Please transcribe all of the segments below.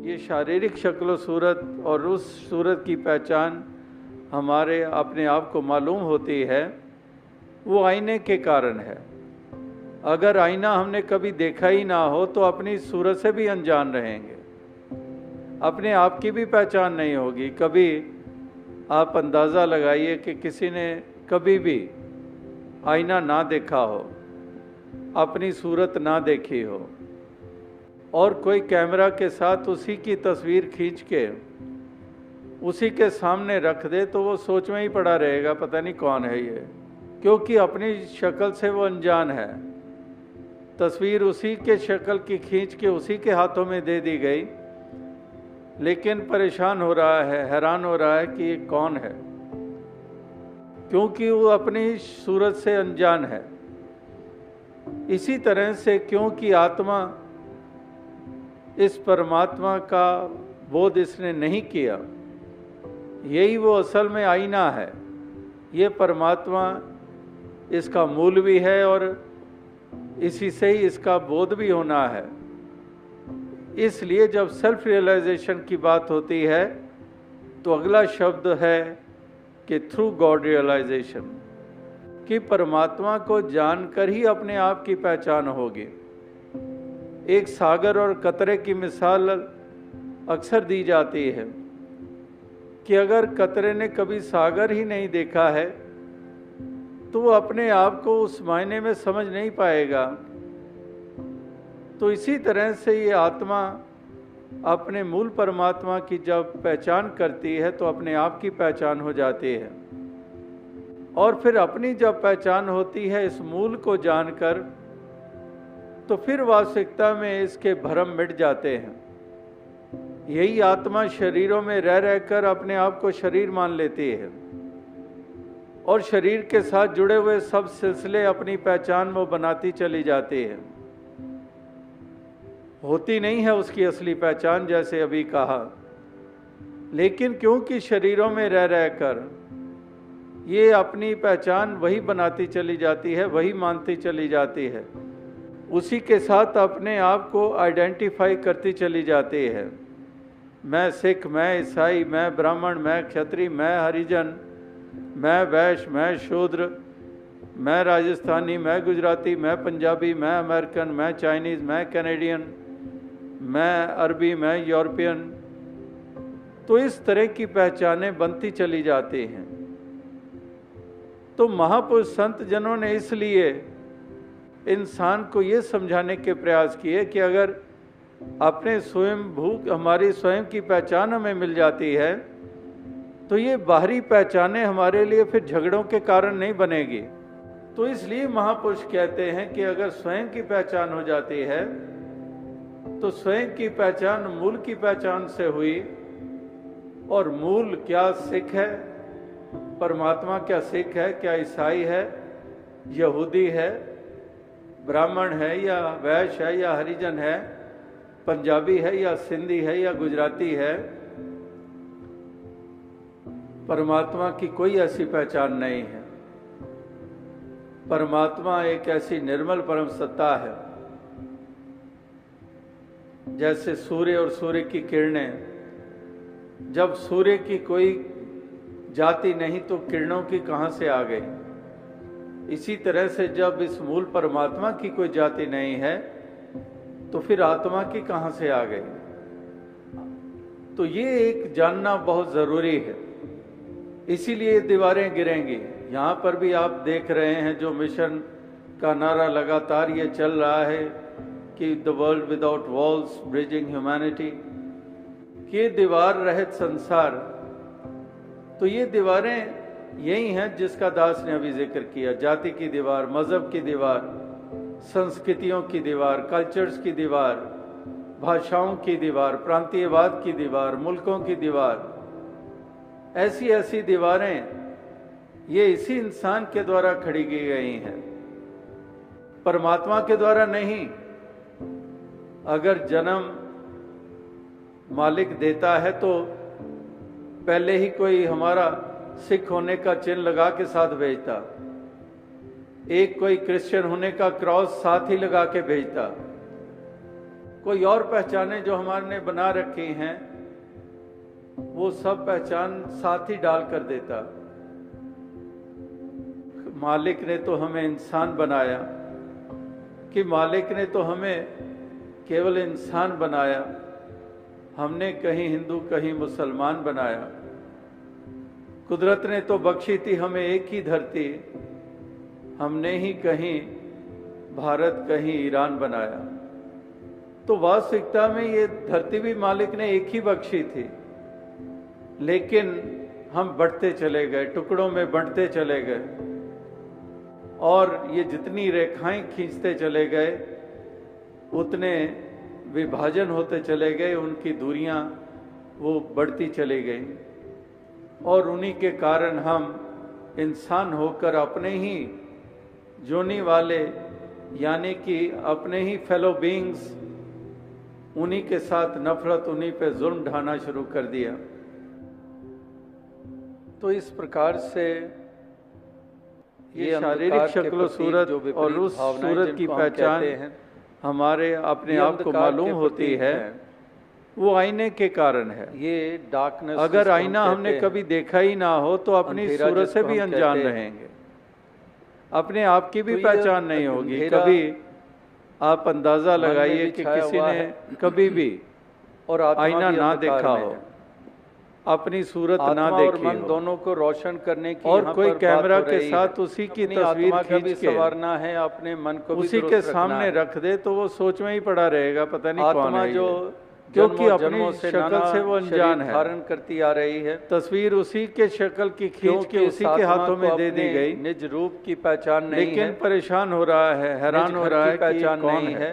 ये शारीरिक शक्ल सूरत और उस सूरत की पहचान हमारे अपने आप को मालूम होती है, वो आईने के कारण है। अगर आईना हमने कभी देखा ही ना हो तो अपनी सूरत से भी अनजान रहेंगे, अपने आप की भी पहचान नहीं होगी। कभी आप अंदाज़ा लगाइए कि किसी ने कभी भी आईना ना देखा हो, अपनी सूरत ना देखी हो, और कोई कैमरा के साथ उसी की तस्वीर खींच के उसी के सामने रख दे तो वो सोच में ही पड़ा रहेगा, पता नहीं कौन है ये, क्योंकि अपनी शक्ल से वो अनजान है। तस्वीर उसी के शक्ल की खींच के उसी के हाथों में दे दी गई, लेकिन परेशान हो रहा है, हैरान हो रहा है कि ये कौन है, क्योंकि वो अपनी सूरत से अनजान है। इसी तरह से क्योंकि आत्मा इस परमात्मा का बोध इसने नहीं किया, यही वो असल में आईना है। ये परमात्मा इसका मूल भी है और इसी से ही इसका बोध भी होना है। इसलिए जब सेल्फ रियलाइजेशन की बात होती है तो अगला शब्द है कि थ्रू गॉड रियलाइजेशन, कि परमात्मा को जानकर ही अपने आप की पहचान होगी। एक सागर और कतरे की मिसाल अक्सर दी जाती है कि अगर कतरे ने कभी सागर ही नहीं देखा है तो वो अपने आप को उस मायने में समझ नहीं पाएगा। तो इसी तरह से ये आत्मा अपने मूल परमात्मा की जब पहचान करती है तो अपने आप की पहचान हो जाती है, और फिर अपनी जब पहचान होती है इस मूल को जानकर, तो फिर वास्तविकता में इसके भ्रम मिट जाते हैं। यही आत्मा शरीरों में रह रहकर अपने आप को शरीर मान लेती है, और शरीर के साथ जुड़े हुए सब सिलसिले अपनी पहचान वो बनाती चली जाती है। होती नहीं है उसकी असली पहचान, जैसे अभी कहा, लेकिन क्योंकि शरीरों में रह रहकर ये अपनी पहचान वही बनाती चली जाती है, वही मानती चली जाती है, उसी के साथ अपने आप को आइडेंटिफाई करती चली जाती है। मैं सिख, मैं ईसाई, मैं ब्राह्मण, मैं क्षत्रिय, मैं हरिजन, मैं वैश्य, मैं शूद्र, मैं राजस्थानी, मैं गुजराती, मैं पंजाबी, मैं अमेरिकन, मैं चाइनीज़, मैं कैनेडियन, मैं अरबी, मैं यूरोपियन। तो इस तरह की पहचानें बनती चली जाती हैं। तो महापुरुष संत जनों ने इसलिए इंसान को ये समझाने के प्रयास किए कि अगर अपने स्वयं भूख हमारी स्वयं की पहचान हमें मिल जाती है तो ये बाहरी पहचानें हमारे लिए फिर झगड़ों के कारण नहीं बनेगी। तो इसलिए महापुरुष कहते हैं कि अगर स्वयं की पहचान हो जाती है तो स्वयं की पहचान मूल की पहचान से हुई, और मूल क्या सिख है, परमात्मा क्या सिख है, क्या ईसाई है, यहूदी है, ब्राह्मण है या वैश्य है या हरिजन है, पंजाबी है या सिंधी है या गुजराती है, परमात्मा की कोई ऐसी पहचान नहीं है। परमात्मा एक ऐसी निर्मल परम सत्ता है, जैसे सूर्य और सूर्य की किरणें, जब सूर्य की कोई जाति नहीं तो किरणों की कहां से आ गई। इसी तरह से जब इस मूल परमात्मा की कोई जाति नहीं है तो फिर आत्मा की कहां से आ गई। तो ये एक जानना बहुत जरूरी है, इसीलिए दीवारें गिरेंगी। यहाँ पर भी आप देख रहे हैं जो मिशन का नारा लगातार ये चल रहा है कि the world without walls bridging humanity, कि दीवार रहित संसार। तो ये दीवारें यही हैं जिसका दास ने अभी जिक्र किया, जाति की दीवार, मजहब की दीवार, संस्कृतियों की दीवार, कल्चर्स की दीवार, भाषाओं की दीवार, प्रांतीयवाद की दीवार, मुल्कों की दीवार। ऐसी ऐसी दीवारें ये इसी इंसान के द्वारा खड़ी की गई हैं, परमात्मा के द्वारा नहीं। अगर जन्म मालिक देता है तो पहले ही कोई हमारा सिख होने का चिन्ह लगा के साथ भेजता, एक कोई क्रिश्चियन होने का क्रॉस साथ ही लगा के भेजता, कोई और पहचाने जो हमारे ने बना रखी हैं, वो सब पहचान साथ ही डाल कर देता। मालिक ने तो हमें इंसान बनाया, कि मालिक ने तो हमें केवल इंसान बनाया, हमने कहीं हिंदू कहीं मुसलमान बनाया। कुदरत ने तो बख्शी थी हमें एक ही धरती, हमने ही कहीं भारत कहीं ईरान बनाया। तो वास्तविकता में ये धरती भी मालिक ने एक ही बख्शी थी, लेकिन हम बढ़ते चले गए, टुकड़ों में बंटते चले गए, और ये जितनी रेखाएं खींचते चले गए उतने विभाजन होते चले गए, उनकी दूरियां वो बढ़ती चली गई, और उन्हीं के कारण हम इंसान होकर अपने ही जोनी वाले यानी कि अपने ही फेलो बीइंग्स, उन्हीं के साथ नफरत, उन्हीं पे जुल्म ढाना शुरू कर दिया। तो इस प्रकार से ये शारीरिक शक्ल सूरत और उस सूरत की पहचान हमारे अपने आप को मालूम होती है, वो आईने के कारण है। ये डार्कनेस, अगर आईना हमने कभी देखा ही ना हो तो अपनी सूरत से भी अनजान रहेंगे, अपने आप की भी पहचान नहीं होगी। कभी आप अंदाजा लगाइए कि किसी ने कभी भी और आईना ना देखा हो, अपनी सूरत ना देखी हो, दोनों को रोशन करने की, और कोई कैमरा के साथ उसी की तस्वीर खींच के संवारना है, अपने मन को उसी के सामने रख दे तो वो सोच में ही पड़ा रहेगा, पता नहीं कौन है जो, क्योंकि अपनी शक्ल से वो अनजान है, धारण करती आ रही है। तस्वीर उसी के शक्ल की खींच के उसी के हाथों में दे दी गई, निज रूप की पहचान नहीं, लेकिन परेशान हो रहा है, हैरान हो रहा है पहचान नहीं है।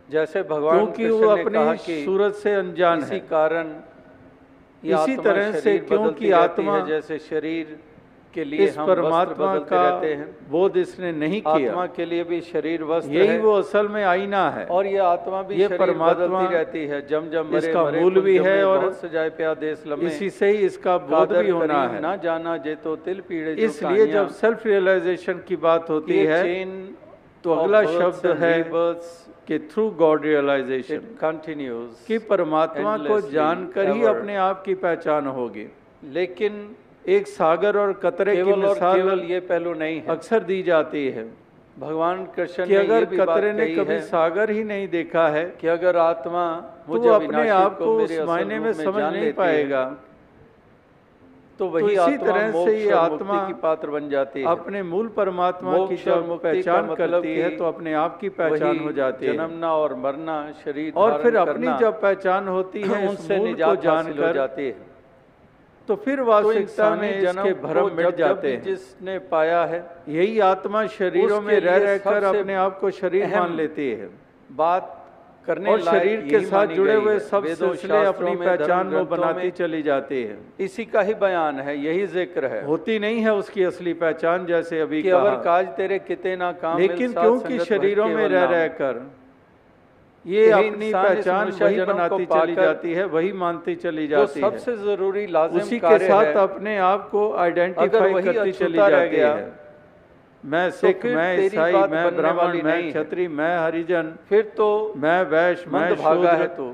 जैसे भगवान, क्योंकि वो अपनी सूरत से अनजान है, इसी कारण इसी तरह से, क्योंकि आत्मा जैसे शरीर के लिए इस परमात्मा का बोध इसने नहीं किया, आत्मा के लिए भी शरीर वस्त्र है, यही वो असल में आईना है, और ये आत्मा भी ये परमात्मा रहती है, जम जम इसका मूल भी है, और सजाए प्या देश लम्हे, इसी से ही इसका बोध भी होना है। ना जाना जे तो तिल पीड़े, इसलिए जब सेल्फ रियलाइजेशन की बात होती है तो अगला शब्द है कि थ्रू गॉड रियलाइजेशन कंटिन्यूज, कि परमात्मा को जानकर ही अपने आप की पहचान होगी। लेकिन एक सागर और कतरे की मिसाल ये पहलू नहीं है, अक्सर दी जाती है। भगवान कृष्ण ने अगर कतरे ने कभी सागर ही नहीं देखा है, कि अगर आत्मा तो अपने आप को उस मायने में समझ नहीं पाएगा, तो वही इसी तरह से ये आत्मा की पात्र बन जाती है। अपने मूल परमात्मा की जब पहचान करती है तो अपने आप की पहचान हो जाती है। जन्मना और मरना, शरीर और फिर अपनी जब पहचान होती है उनसे निजात हासिल हो जाती है, तो फिर वास्तविकता में इसके भ्रम मिट जाते हैं। जिसने पाया है, यही आत्मा शरीरों में रह रहकर अपने आप को शरीर मान लेती है। बात करने और शरीर के साथ जुड़े हुए सब सिलसिले अपनी पहचान में बनाती चली जाती है। इसी का ही बयान है, यही जिक्र है। होती नहीं है उसकी असली पहचान, जैसे अभी कहा, अवर काज तेरे किते ना काम, लेकिन क्योंकि शरीरों में रह रहकर ये अपनी पहचान वही बनाती चली जाती है, वही मानती चली जाती है। सबसे जरूरी लाजिम उसी के साथ अपने आप को आइडेंटिफाई करती चली जाती है। मैं सिख, मैं ईसाई, मैं ब्राह्मण, मैं क्षत्रिय, मैं हरिजन, फिर तो मैं वैश्य, मैं शूद्र, तो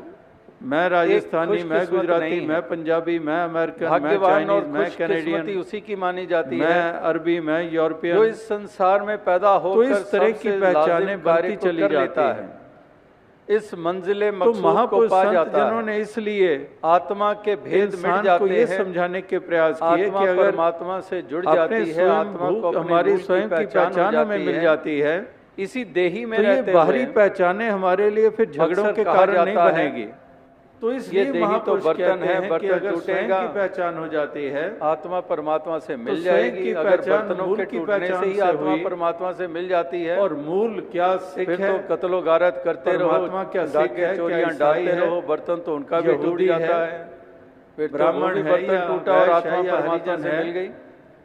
मैं राजस्थानी, मैं गुजराती, मैं पंजाबी, मैं अमेरिकन, मैं चाइनीज, मैं कैनेडियन, उसी की मानी जाती है। मैं अरबी, मैं यूरोपियन, जो इस संसार में पैदा हो, तो इस तरह की पहचानें बनती चली जाती है। इस मंजिले मकसूद को पा जाता है। जिन्होंने इसलिए आत्मा के भेद मिट जाते हैं, समझाने के प्रयास किए कि अगर परमात्मा से जुड़ जाती है, आत्मा को हमारी स्वयं की पहचान में मिल जाती है, इसी देही में रहते हुए, बाहरी पहचानें हमारे लिए फिर झगड़ों के कारण नहीं बनेगी। तो इसलिए देही तो बर्तन है, बर्तन टूटेगा, की पहचान हो जाती है, आत्मा परमात्मा से मिल जाएगी। अगर बर्तनों के टूटने से ही आत्मा परमात्मा से मिल जाती है, और मूल क्या सिख है, तो कत्लो गारत करते रहो, आत्मा क्या सिख है, चोरियां डालते रहो, बर्तन तो उनका भी टूट जाता है। फिर ब्राह्मण है, बर्तन टूटा और आत्मा परमात्मा से मिल गई।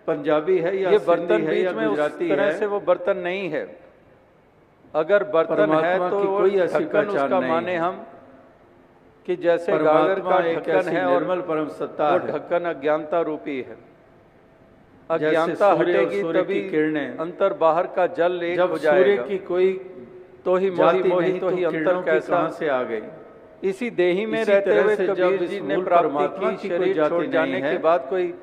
पंजाबी है या ये बर्तन बीच में उस तरह से वो बर्तन नहीं है। अगर बर्तन है तो कोई ऐसी पहचान नहीं माने हम, कि जैसे गागर का ढक्कन है और परम सत्ता है, ढक्कन अज्ञानता रूपी है। अज्ञानता हटेगी तभी किरणें, अंतर बाहर का जल एक हो जाएगा। सूर्य की कोई तो ही मोही मोही तो ही अंतर कैसा से आ गई। इसी देही में रहते हुए कबीर जी ने प्राप्ति की, शरीर छोड़ जाने के बाद कोई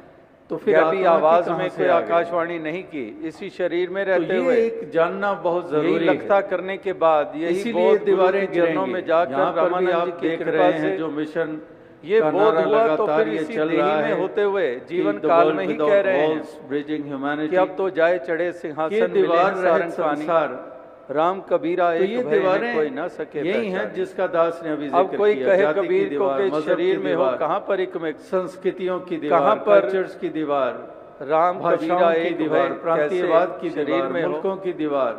तो फिर अभी आवाज में कोई आकाशवाणी नहीं की, इसी शरीर में रहते हुए एक जानना बहुत जरूरी है। लगता करने के बाद यही बोध दीवारें चरणों में जाकर रामानंद जी की कृपा से जो मिशन ये बोध हुआ, तो फिर इसी देही में होते हुए जीवन काल में ही कह रहे हैं ब्रिजिंग ह्यूमैनिटी कि अब तो जाए चढ़े सिंहासन दीवार सारंग संसार राम कबीरा तो ये दीवारें कोई ना सके यही है जिसका दास ने अभी जिक्र अब कोई किया। कहे कबीर को के शरीर में हो कहाँ पर एक संस्कृतियों की दीवार, कहाँ पर कल्चर्स की दीवार, राम कबीरा की दीवार, प्रांतीयवाद की शरीर में मुल्कों की दीवार।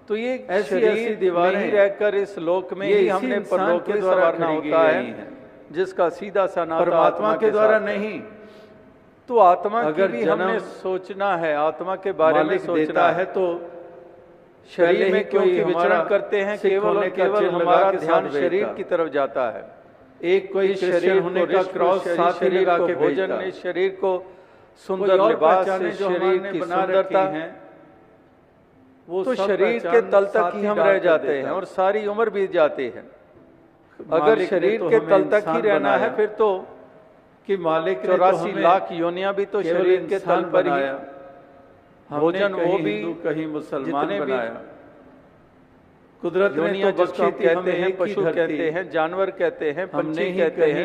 तो ये ऐसी दीवारें ही रहकर इस लोक में ही हमने परलोक में संवारना होता है, जिसका सीधा सा नाता परमात्मा के द्वारा नहीं। तो आत्मा की भी हमने सोचना है, आत्मा के बारे में सोचना है। तो शरीर में क्योंकि विचरण करते हैं, केवल और केवल हमारा ध्यान शरीर की तरफ जाता है। एक कोई शरीर होने का क्रॉस साथ ही लगा के भोजन ने शरीर को सुंदर लिबास से शरीर की सुंदरता है, वो तो शरीर के तल तक ही हम रह जाते हैं और सारी उम्र बीत जाती है। अगर शरीर के तल तक ही रहना है फिर तो कि मालिक 84 लाख योनियां भी तो शरीर के तल पर ही, भोजन वो भी कहीं मुसलमान बनाया। कुदरत ने तो बख्शी कहते हैं, पशु कहते हैं, जानवर कहते हैं, पंछी कहते हैं,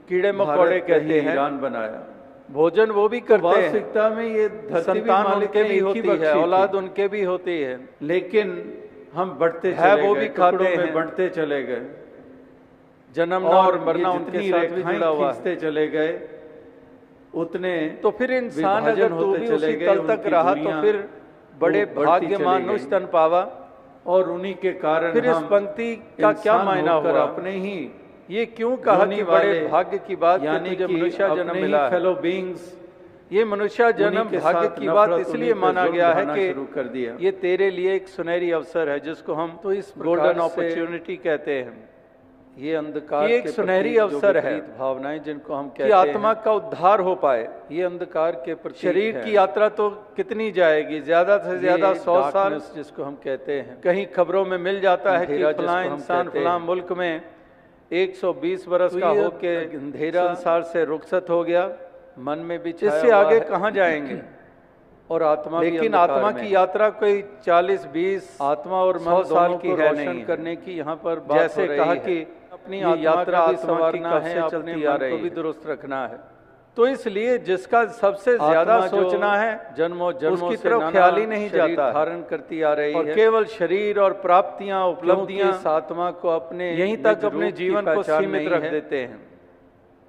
कीड़े मकोड़े कहते हैं, ईरान बनाया। भोजन वो भी करते हैं। वास्तविकता में ये संतान उनके भी होती है, औलाद उनके भी होती है, लेकिन हम बढ़ते है वो भी खाते हैं, बढ़ते चले गए। जन्मना और मरना उनके साथ भी जुड़ा हुआ है, चले गए उतने। तो फिर इंसान अगर तू भी उसी तल तक रहा तो फिर बड़े भाग्य मानुष तन पावा, और उन्हीं के कारण फिर इस पंक्ति का क्या मायना हुआ? अपने ही ये क्यों कहा कि बड़े भाग्य की बात, यानी कि मनुष्य जन्म मिला फेलो बीइंग्स, ये मनुष्य जन्म भाग्य की बात इसलिए माना गया है कि शुरू कर दिया। ये तेरे लिए एक सुनहरी अवसर है जिसको हम तो इस गोल्डन अपॉर्चुनिटी कहते हैं। ये अंधकार एक सुनहरी अवसर है, भावनाएं जिनको हम कहते हैं, कि आत्मा का उद्धार हो पाए। ये अंधकार के प्रतीक शरीर की यात्रा तो कितनी जाएगी, ज्यादा से ज्यादा 100 साल, जिसको हम कहते हैं। कहीं खबरों में मिल जाता है कि फलां इंसान फलां मुल्क में 120 वर्ष का होके अंधेरा संसार से रुखसत हो गया, मन में भी इससे आगे कहाँ जाएंगे। और आत्मा, लेकिन आत्मा की यात्रा कोई 40-20 आत्मा और 100 साल की है नहीं करने की यहाँ पर जैसे कहा कि अपनी यात्रा भी संवारना है, अपने मन को भी दुरुस्त रखना है। तो इसलिए जिसका सबसे ज्यादा सोचना है, जन्मों जन्मों उसकी तरफ ख्याल ही नहीं जाता, धारण करती आ रही है, केवल शरीर और प्राप्तियां उपलब्धियां आत्मा को अपने यहीं तक अपने जीवन को सीमित रख देते हैं,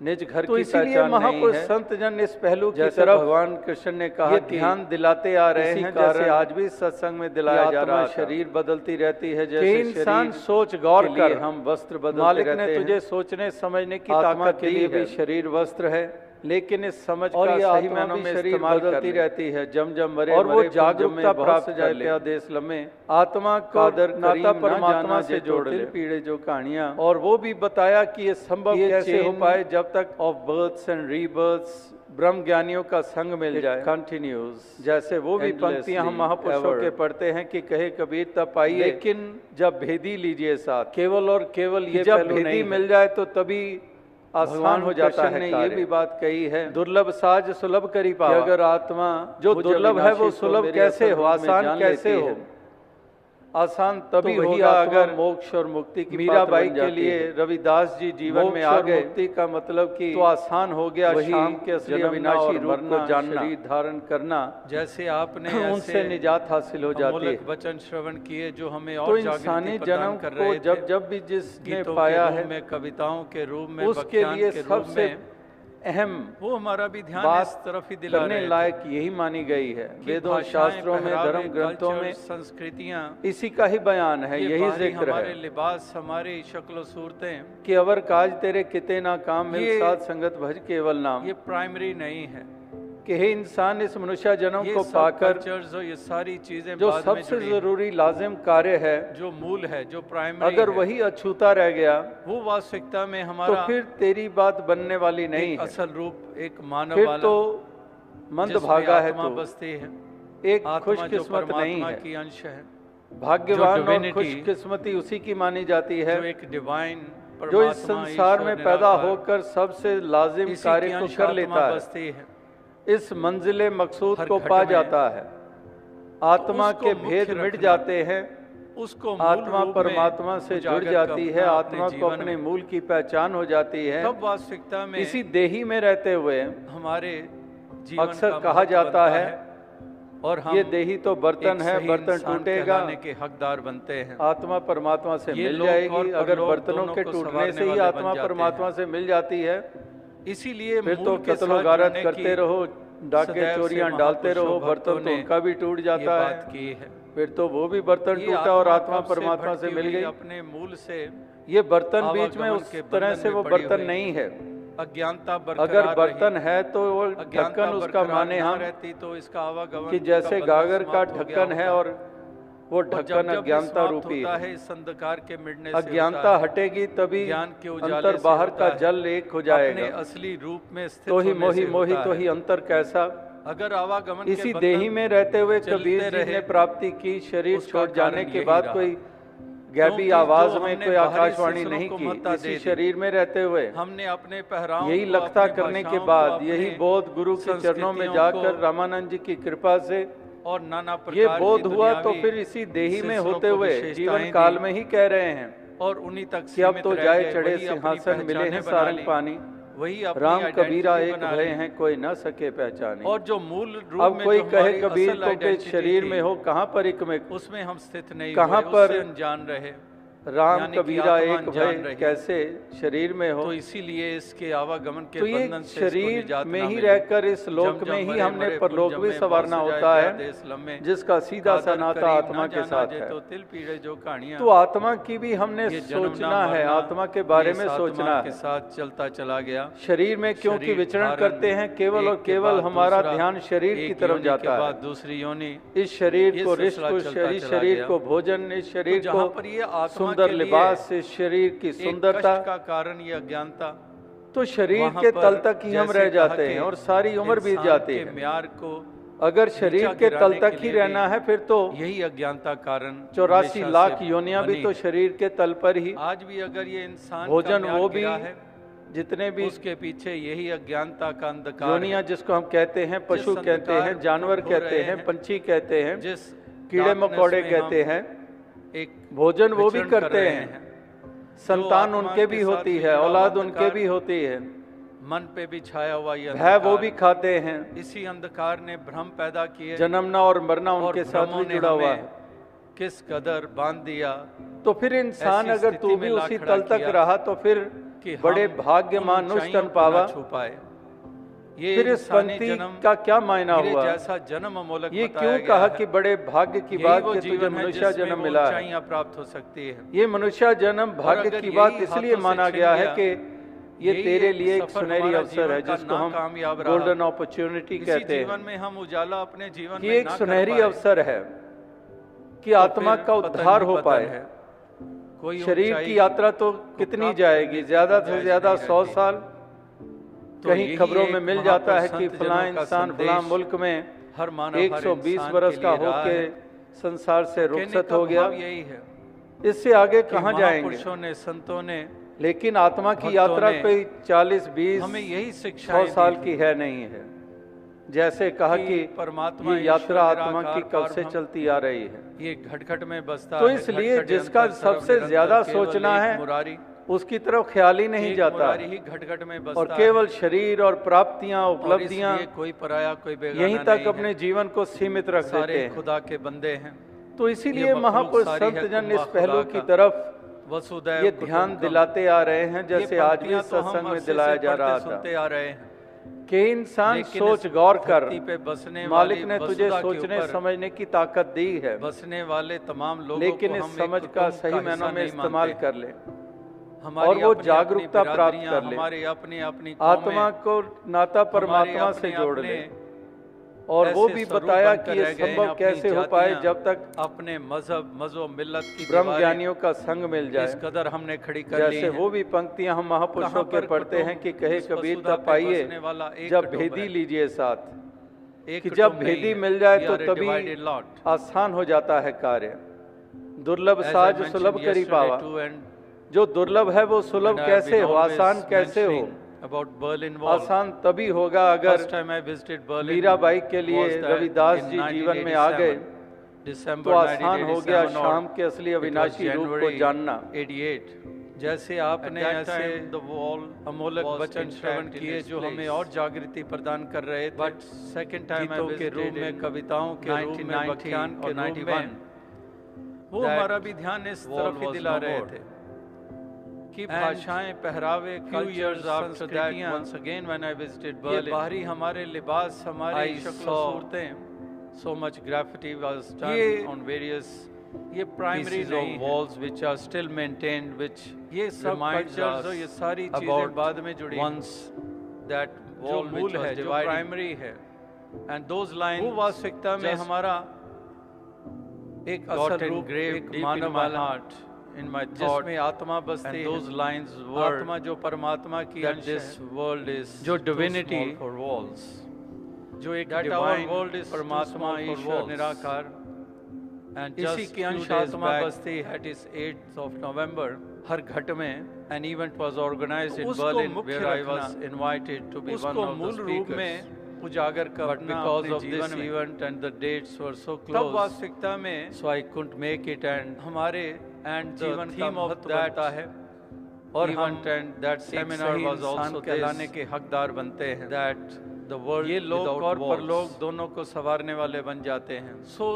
निज घर की पहचान महापुरुष संत जन इस पहलू की तरफ भगवान कृष्ण ने कहा ध्यान दिलाते आ रहे हैं, जैसे आज भी सत्संग में दिलाया जा रहा है। शरीर बदलती रहती है, जैसे इंसान सोच गौर कर हम वस्त्र बदलते मालिक ने तुझे सोचने समझने की ताकत के लिए भी शरीर वस्त्र है, लेकिन इस समझ और ये सही मानों में शरीर बदलती रहती है। जम जम मरे और वो जागरूकता प्राप्त जाए आदेश लम्हे आत्मा को नाता परमात्मा से जोड़ ले, पीड़े जो कहानियां, और वो भी बताया कि ये संभव कैसे हो पाए जब तक ऑफ बर्थ्स एंड रीबर्थ्स ब्रह्म ज्ञानियों का संग मिल जाए कंटिन्यूज। जैसे वो भी पंक्तियां हम महापुरुषों के पढ़ते हैं कि कहे कबीर तब पाइए, लेकिन जब भेदी लीजिए साथ, केवल और केवल ये जब भेदी मिल जाए तो तभी आसान हो जाता है। ये भी बात कही है, दुर्लभ साज सुलभ करी पावा। अगर आत्मा जो दुर्लभ है वो सुलभ कैसे हो, आसान कैसे हो? आसान तभी होगा अगर मोक्ष और मुक्ति की मीराबाई के लिए रविदास जी जीवन में आ गए। मुक्ति का मतलब कि तो आसान हो गया शाम के असली अविनाशी रूप को जानना, शरीर धारण करना, जैसे आपने उनसे निजात हासिल हो जाती है। वचन श्रवण किए जो हमें और तो इंसानी जन्म को जब भी जिसने पाया है में कविताओं के रूप में, उसके लिए सबसे अहम वो हमारा भी ध्यान इस तरफ ही दिलाने लायक यही मानी गई है। वेदों शास्त्रों में, धर्म ग्रंथों में संस्कृतियां इसी का ही बयान है, यही जिक्र है। हमारे लिबास, हमारी शक्ल सूरतें कि अवर काज तेरे किते ना काम मिल साथ संगत भज केवल नाम, ये प्राइमरी नहीं है कि हे इंसान इस मनुष्य जन्म को पाकर ये सारी चीजें जो सबसे जरूरी लाजिम कार्य है, जो मूल है, जो प्राइमरी, अगर वही अछूता रह गया, वो वास्तविकता में हमारा, तो फिर तेरी बात बनने वाली नहीं है। असल रूप एक मानव वाला तो मंद भागा है, तो बसती है, एक खुशकिस्मत नहीं है की अंश है। भाग्यवान और खुशकिस्मती उसी की मानी जाती है जो एक डिवाइन जो इस संसार में पैदा होकर सबसे लाजिम कार्य को कर लेता है, इस मंजिले मकसूद को पा जाता है। आत्मा के भेद मिट जाते हैं, उसको आत्मा परमात्मा से जुड़ जाती है, आत्मा को अपने मूल की पहचान हो जाती है। तब वास्तविकता में इसी देही में रहते हुए हमारे जीवन अक्सर कहा जाता है और हम ये देही तो बर्तन है, बर्तन टूटेगा, के हकदार बनते हैं। आत्मा परमात्मा से मिल जाएगी। अगर बर्तनों के टूटने से ही आत्मा परमात्मा से मिल जाती है, इसीलिए फिर तो कत्ल गारत करते रहो, डाके चोरियां डालते रहो, बर्तन तो उनका भी टूट जाता है। फिर तो वो भी बर्तन टूटा और आत्मा परमात्मा से मिल गई। अपने मूल से ये बर्तन बीच में उस तरह से वो बर्तन नहीं है। अज्ञानता अगर बर्तन है तो वो ढक्कन उसका माने हम रहती तो इसका आवागमन कि जैसे गागर का ढक्कन है और वो ढक्कन अज्ञानता रूपी है। इस अंधकार के मिटने से अज्ञानता हटेगी तभी अंतर बाहर का जल एक हो जाएगा। असली रूप में स्थित तो ही मोही मोही तो ही अंतर कैसा। अगर आवागमन इसी देही में रहते हुए कबीर जी ने प्राप्ति की। शरीर छोड़ जाने के बाद कोई गैबी आवाज में कोई आकाशवाणी नहीं की। इसी शरीर में रहते हुए हमने अपने पहराव यही लखता करने के बाद यही बोध गुरु के चरणों में जाकर रामानंद जी की कृपा से और नाना प्रकार ये बोध हुआ, तो फिर इसी देही में होते हुए जीवन काल में ही कह रहे हैं और उन्हीं तक कि अब तो जाए चढ़े सिंहासन, मिले हैं सारंग पानी, वही राम कबीरा एक भय हैं कोई न सके पहचाने। और जो मूल रूप अब कोई कहे कबीर को के शरीर में हो कहाँ पर एक में, उसमें हम स्थित नहीं, कहाँ पर अनजान रहे। राम कबीरा एक भय कैसे शरीर में हो। तो इसीलिए इसके आवागमन के तो ये शरीर में ही रहकर इस लोक में ही हमने परलोक भी संवारना होता है, जिसका सीधा सा नाता आत्मा के साथ है। तो तिल पीड़े जो कहानियां, तो आत्मा की भी हमने सोचना है, आत्मा के बारे में सोचना है। साथ चलता चला गया। शरीर में क्योंकि विचरण करते हैं केवल और केवल हमारा ध्यान शरीर की तरफ जाता है। दूसरी योनि, इस शरीर को रिश्त, शरीर को भोजन, इस शरीर को सुंदर लिबास, इस शरीर की सुंदरता का कारण ये अज्ञानता, तो शरीर के तल तक ही हम रह जाते हैं और सारी उम्र बीत जाती है। म्यार को अगर शरीर के तल तक ही रहना है फिर तो यही अज्ञानता कारण 84 लाख योनियां भी तो शरीर के तल पर ही। आज भी अगर ये इंसान भोजन वो भी जितने भी उसके पीछे यही अज्ञानता का अंधकार, योनियां जिसको हम कहते हैं, पशु कहते हैं, जानवर कहते हैं, पंछी कहते हैं, जिस कीड़े मकोड़े कहते हैं, एक भोजन वो भी करते हैं, संतान उनके भी होती है, औलाद उनके भी होती है, मन पे भी छाया हुआ ये भय वो भी खाते हैं। इसी अंधकार ने भ्रम पैदा किए, जन्मना और मरना उनके साथ भी जुड़ा हुआ है। किस कदर बांध दिया। तो फिर इंसान अगर तू भी उसी तल तक रहा तो फिर बड़े भाग्यमान नुष्टन पावा। छुपाए ये फिर इस पंक्ति का क्या मायना हुआ, जैसा जन्म अमोलक ये क्यों कहा कि बड़े भाग्य की बात कि तुझे मनुष्य जन्म मिला है, प्राप्त हो सकती है। ये मनुष्य जन्म भाग्य की बात इसलिए माना गया है कि ये तेरे लिए एक सुनहरी अवसर है, जिसको हम गोल्डन अपॉर्चुनिटी कहते हैं। जीवन में हम उजाला अपने जीवन में ये एक सुनहरी अवसर है कि आत्मा का उद्धार हो पाए। कोई शरीर की यात्रा तो कितनी जाएगी, ज्यादा से ज्यादा 100 साल। कहीं खबरों में मिल जाता है कि फलां इंसान फलां मुल्क में 120 वर्ष का होके संसार से रुखसत हो गया। यही है, इससे आगे कहाँ जाएंगे। ने, संतों ने, लेकिन आत्मा की यात्रा कोई 40, 20, हमें यही शिक्षा 100 साल की है नहीं है। जैसे कहा कि परमात्मा ये यात्रा आत्मा की कब से चलती आ रही है, ये घट-घट में बसता है। तो इसलिए जिसका सबसे ज्यादा सोचना है उसकी तरफ ख्याल ही नहीं जाता है, घट-घट में बसता और केवल शरीर और प्राप्तियां, उपलब्धियां, कोई पराया कोई बेगाना यहीं तक अपने जीवन को सीमित रख देते हैं। खुदा के बंदे हैं। तो इसीलिए महापुरुष संत जन इस पहलू की तरफ ये ध्यान दिलाते आ रहे हैं, जैसे आज भी सत्संग में दिलाया जा रहा था कि इंसान सोच गौर कर, मालिक ने तुझे सोचने समझने की ताकत दी है, बसने वाले तमाम लोगों लेकिन इस समझ का सही मायनों में इस्तेमाल कर ले और वो जागरूकता प्राप्त कर ले, अपनी आत्मा को नाता परमात्मा से जोड़ ले। और वो भी बताया कि ये संभव कैसे हो पाए जब तक अपने मजहब मिल्लत की ब्रह्म ज्ञानियों का संग मिल जाए। इस कदर हमने खड़ी कर ली जैसे वो भी पंक्तियां हम महापुरुषों के पढ़ते हैं कि कहे कबीर तब पाइए जब भेदी लीजिए साथ, कि जब भेदी मिल जाए तो तभी आसान हो जाता है कार्य। दुर्लभ As I साज mentioned सुलभ करी yesterday पावा। too, and जो दुर्लभ है वो सुलभ I've कैसे been हो, always आसान कैसे हो? mentioning about Berlin Wall. आसान तभी होगा अगर First time I visited Berlin Mirabai के लिए was that रविदास in जी जीवन में आ गए 1987, December तो आसान हो गया 1987 शाम के असली it was अविनाशी रूप को January जानना। 88। जैसे आपने that ऐसे time the wall Amolak was वचन intact श्रवण in किए its जो हमें place. और जागृति प्रदान कर रहे थे, But second time I गीतों के visited रूप में, in कविताओं के रूप में, 1990 व्याख्यान के और रूप 91 में, वो that हमारा भी ध्यान इस wall तरफ ही was दिला no रहे more. थे कि And भाषाएं, पहरावे, few culture, years after that, संस्कृतियां, once again when I visited ये Berlin, बाहरी हमारे लिबास, हमारी I शक्ल saw सूरतें, so much graffiti was done ये- on various ये प्राइमरी pieces नहीं of है। walls which are still maintained, which ये सब reminds कल्चर्स और us ये सारी चीजें about बाद में जुड़ी हैं। once that जो wall which मूल was है, जो dividing, प्राइमरी है, and those lines वो वास्तविकता में just हमारा एक got असल रूप, engraved एक deep in मानव my वाला, heart, in my thought, जिसमें आत्मा बसती and है। those lines were आत्मा जो परमात्मा की that अंश this है, world is जो too divinity small for walls. जो एक That our divine world is too परमात्मा, small for ईश्वर, walls. निराकार, And इसी just की few अंश days आत्मा back, बसती है। that is 8th of November, हर घट में an event was organized in उसको Berlin मुख्य where I रखना, was invited to be one उसको of the मूल रूप speakers. में उजागर But करना because अपने of जीवन this में, event and the dates were so तब close, वास्तविकता में so I couldn't make it, and हमारे the जीवन का theme of महत्व that बनता है और हम event and that एक seminar सही was इंसान also कहलाने this, के हकदार बनते हैं। that the world ये लोक without और walls. परलोक दोनों को संवारने वाले बन जाते हैं। So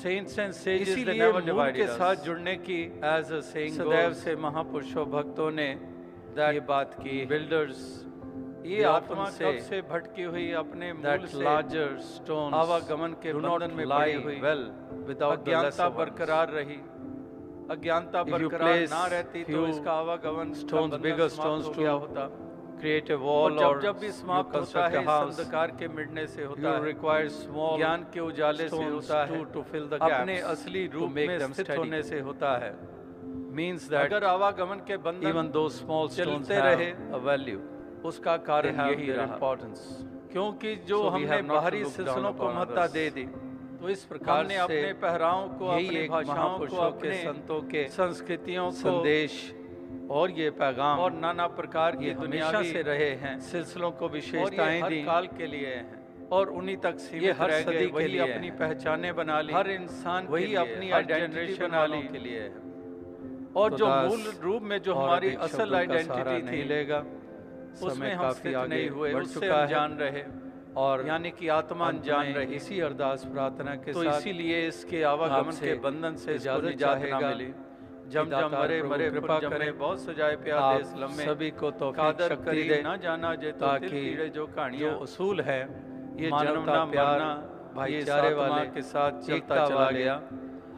saints and sages, they इसीलिए never मूल divided के साथ us. जुड़ने की As a saying सदैव goes, से महापुरुषों भक्तों ने that ये बात की है। builders, ये they आत्मा often कब say से भटकी हुई अपने मूल that से larger stones आवागमन के do बंधन not में lie पड़ी हुई, well without the अज्ञानता lesser ones. बरकरार रही। अज्ञानता If you बरकरार place ना रहती तो few इसका आवागमन का stones, बंधन bigger समाप्त stones हो to गया होता। create a और wall, or जब भी you समाप्त होता construct है a इस house, अंधकार के मिटने से होता you है, require small ज्ञान के उजाले से stones होता है, to fill the अपने gaps, असली to रूप make में them स्थित steady. होने से होता है। means that अगर आवागमन के बंधन even those small stones चलते have रहे, a value, उसका they कारण have यही their रहा, importance. क्योंकि जो So we हमने have not to बाहरी look down सिलसिलों को upon महत्ता others. दे दी, तो इस प्रकार हमने से अपने पहरावों को, यही अपनी एक भाषाओं को, महापुरुषों के, अपने संतों के संस्कृतियों को संदेश और ये पैगाम और नाना प्रकार की ये हमेशा दुनियावी से रहे हैं, सिलसिलों को और ये विशेषताएं हर दी काल के लिए हैं, और उन्हीं तक ये सीमित हर रह सदी गए। के वही लिए अपनी है। पहचाने बना ली, हर इंसान के वही लिए, अपनी हर आइडेंटिटी generation बना ली वालों के लिए है। और तो जो दास मूल रूप में जो और हमारी अधिक असल शब्दों का सहारा आइडेंटिटी नहीं थी, लेगा, उसमें समय हम काफी स्थित आगे नहीं हुए, बढ़ उससे चुका है, अनजान रहे, और यानी कि आत्मा अनजान रही। इसी अरदास प्रार्थना के तो साथ इसीलिए इसके आवागमन आपसे के बंधन से इसको इजाजत निजात ना चाहेगा मिली। कि जम जम दातार मरे प्रभु मरे कृपा कृपा करें, करें, बहुत सजाए प्यार आप देश लम्हे, सभी को तौफीक कादर शक्ति करी दे, ना जाना जे तो ताकि तिल पीड़े जो जो कहानियां, उसूल है ये मानवता, जन्मना प्यार, मरना भाईचारे ये वाले के साथ चलता एकता चला वाले, गया।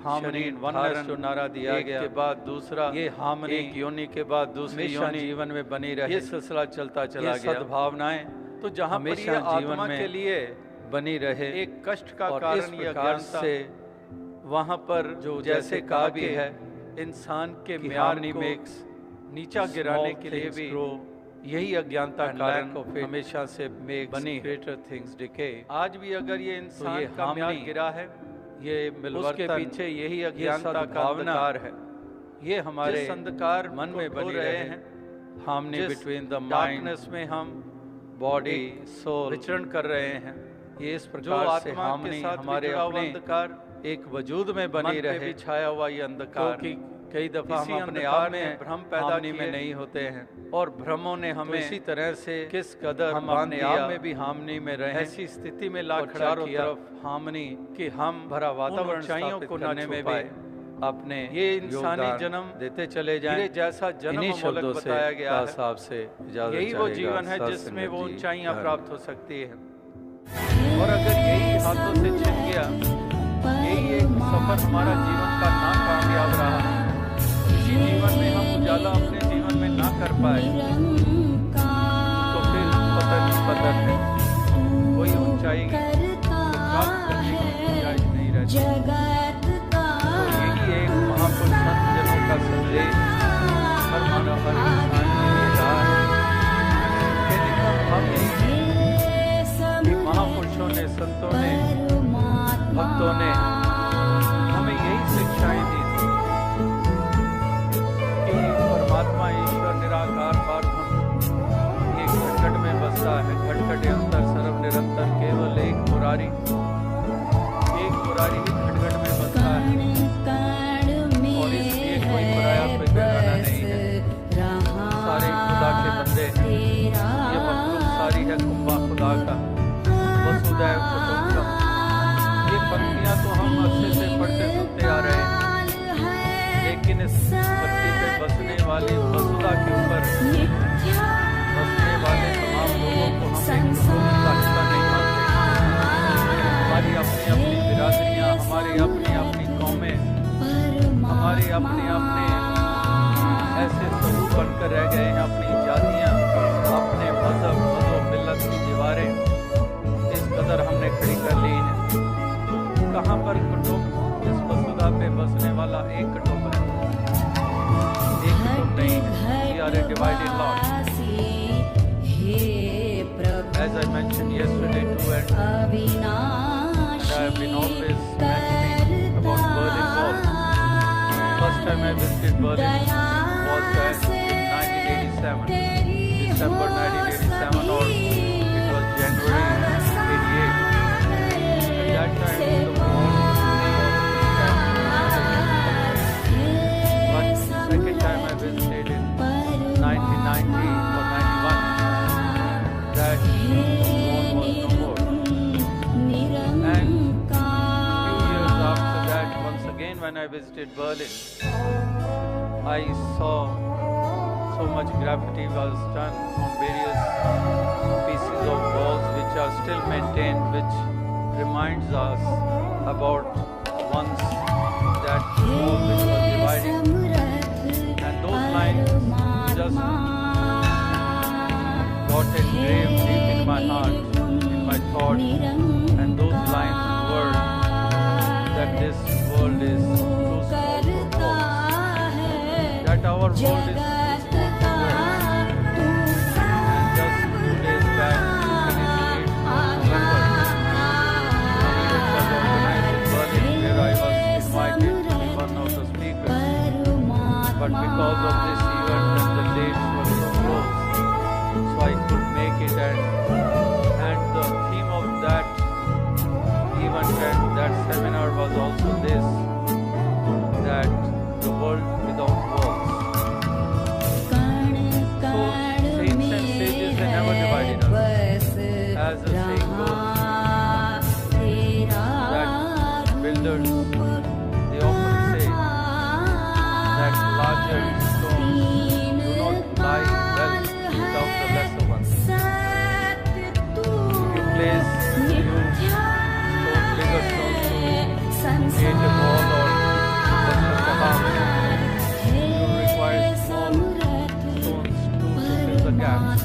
हार्मनी, शरीर वननेस धारण जो नारा दिया एक गया, के बाद दूसरा, ये हार्मनी एक योनि के बाद दूसरी हमेशा योनि, जीवन में बनी रहे, ये सिलसिला चलता चला ये गया। सद्भावनाएं तो जहाँ पर हमेशा ये जीवन आत्मा में के लिए बनी रहे, एक कष्ट का और इस कारण ये प्रकार अज्ञानता, से वहाँ पर जो जैसे जैसे कहा कहा भी कि है, इंसान के कि म्यार harmony को makes नीचा गिराने small के लिए things भी grow, यही अज्ञानता and कारण lack of it हमेशा से makes बनी है। greater things decay. आज भी अगर ये इंसान ये का म्यार harmony, गिरा है, ये उसके मिलवर्तन, पीछे यही ये अज्ञानता का सद्भावना, अंधकार है। ये हमारे जिस अंधकार मन को में खो बनी रहे रहे हैं, harmony जिस between the mind, डार्कनेस में हम body, soul, विचरण कर रहे हैं, ये इस जो प्रकार से आत्मा के harmony साथ हमारे जुड़ा हुआ अपने अंधकार एक वजूद में मन बनी पे रहे, भी छाया हुआ ये अंधकार, क्योंकि कई दफा इसी हम अपने अंधकार आप में में भ्रम पैदा harmony में किए नहीं होते हैं, और भ्रमों ने तो हमें इसी तरह से किस कदर हम बांध अपने दिया, आप में भी harmony में रहें, ऐसी स्थिति में ला और खड़ा चारों किया तरफ harmony कि हम भरा उन वातावरण ऊंचाइयों स्थापित को न करने छू में पाए। भी अपने ये इंसानी योगदान जन्म देते चले हीरे जाएं। जैसा जन्म इन्हीं अमोलक शब्दों से बताया गया दास है। साहब से इजाजत यही वो चाहेगा जीवन है सत जिसमें सिंह वो जी। ऊंचाइयां धन्यवाद। प्राप्त हो सकती है, और अगर यही हाथों से छिन गया, यही एक सफर हमारा जीवन का ना कामयाब रहा, इसी जीवन में हम उजाला अपने जीवन में ना कर पाए, तो फिर पतन है, कोई ऊंचाई प्राप्त करने की गुंजाइश नहीं रहती। तो यही एक महापुरुष संत जनों का संदेश हर मानव हर इंसान के लिए रहा है। कि देखो, हम यही हैं कि महापुरुषों ने, संतों ने, भक्तों ने हमें यही शिक्षाएं दी थी मुरारी, एक मुरारी ही घट घट में बसता है और इसलिए कोई पराया कोई बेगाना नहीं है। सारे खुदा के बंदे हैं, ये मखलूक सारी है कुंबा खुदा का, वसुदैव कुटुंबकम। ये पंक्तियां तो हम अरसे से पढ़ते सुनते आ रहे हैं, लेकिन इस धरती पे बसने वाली वसुदा के ऊपर बसने वाले तमाम लोगों को हम एक प्रभु का हिस्सा नहीं मानते। हमारी अपनी अपनी बिरादरियां, हमारी अपनी अपनी कौमें, हमारी अपने अपने ऐसे स्वरूप बनकर रह गए हैं, अपनी जातियां, अपने मजहब मिल्लत की दीवारें इस कदर हमने खड़ी कर ली हैं। कहाँ पर कुटुंब, इस वसुधा पे बसने वाला एक कुटुंब है, एक कुटुंब नहीं। We are a divided lot. As I mentioned yesterday too, and I have been always mentioning about Berlin Wall. First time I visited Berlin was in 1987, December 1987, or it was January 88. At that time the wall was but second time I visited in 1990 or 91, that wall was no more. And few years after that, once again when I visited Berlin, I saw so much graffiti was done on various pieces of walls which are still maintained, which reminds us about once that wall which was dividing. And those lines just got engraved deep in my heart, in my thoughts, and those lines were that this world is too small for walls, that our world is too small for walls. And just 2 days back, in 28th November, an event was organized in Berlin where I was invited to be one of the speakers. But because of this event and the dates were so close, so I couldn't make it, and the theme of that event and that seminar was also this, that the world without walls. So saints and sages, they never divided us. As the saying goes, that builders, they often say that larger stones do not lie well without the lesser ones. If you place bigger stones to create a wall or construct a house, you require small stones to fill the gaps.